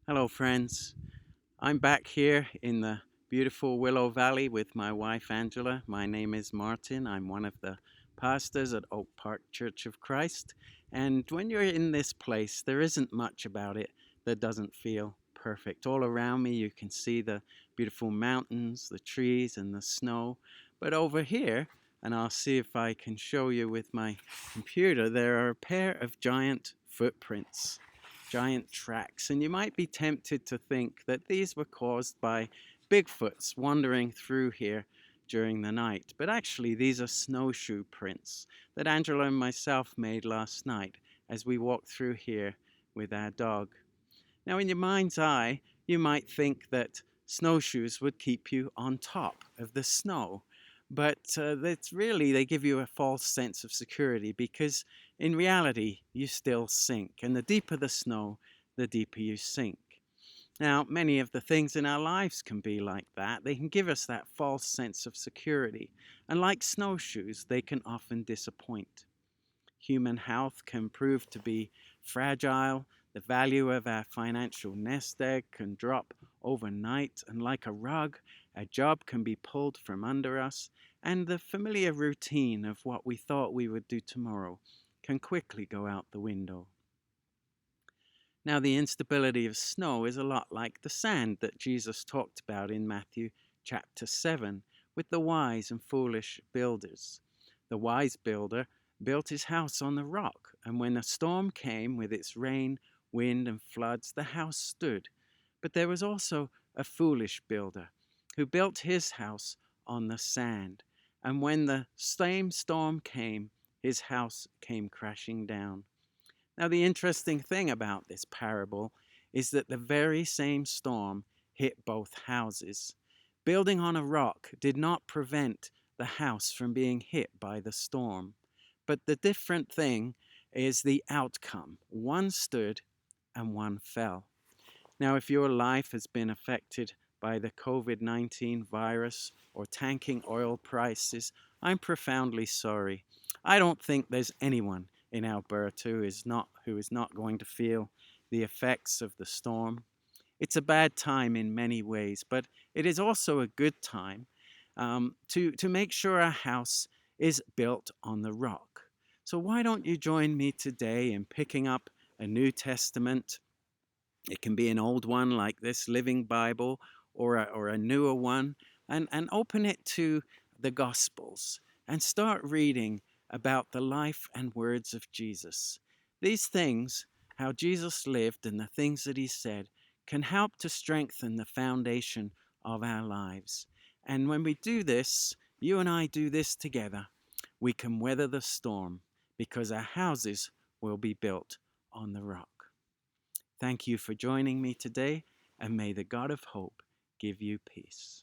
Hello, friends. I'm back here in the beautiful Willow Valley with my wife Angela. My name is Martin. I'm one of the pastors at Oak Park Church of Christ. And when you're in this place, there isn't much about it that doesn't feel perfect. All around me, you can see the beautiful mountains, the trees, and the snow. But over here, and I'll see if I can show you with my computer, there are a pair of giant footprints, giant tracks, and you might be tempted to think that these were caused by Bigfoots wandering through here during the night. But actually, these are snowshoe prints that Angela and myself made last night as we walked through here with our dog. Now, in your mind's eye, you might think that snowshoes would keep you on top of the snow. But that's really, they give you a false sense of security because in reality, you still sink. And the deeper the snow, the deeper you sink. Now, many of the things in our lives can be like that. They can give us that false sense of security. And like snowshoes, they can often disappoint. Human health can prove to be fragile. The value of our financial nest egg can drop overnight, and like a rug, a job can be pulled from under us, and the familiar routine of what we thought we would do tomorrow can quickly go out the window. Now, the instability of snow is a lot like the sand that Jesus talked about in Matthew chapter 7 with the wise and foolish builders. The wise builder built his house on the rock, and when a storm came with its rain, wind, and floods, the house stood. But there was also a foolish builder who built his house on the sand, and when the same storm came, his house came crashing down. Now, the interesting thing about this parable is that the very same storm hit both houses. Building on a rock did not prevent the house from being hit by the storm. But the different thing is the outcome. One stood and one fell. Now, if your life has been affected by the COVID-19 virus or tanking oil prices, I'm profoundly sorry. I don't think there's anyone in Alberta who is not going to feel the effects of the storm. It's a bad time in many ways, but it is also a good time to make sure our house is built on the rock. So why don't you join me today in picking up a New Testament? It can be an old one like this Living Bible or a newer one, and open it to the Gospels and start reading about the life and words of Jesus. These things, how Jesus lived and the things that he said, can help to strengthen the foundation of our lives. And when we do this, you and I do this together, we can weather the storm because our houses will be built on the rock. Thank you for joining me today, and may the God of hope give you peace.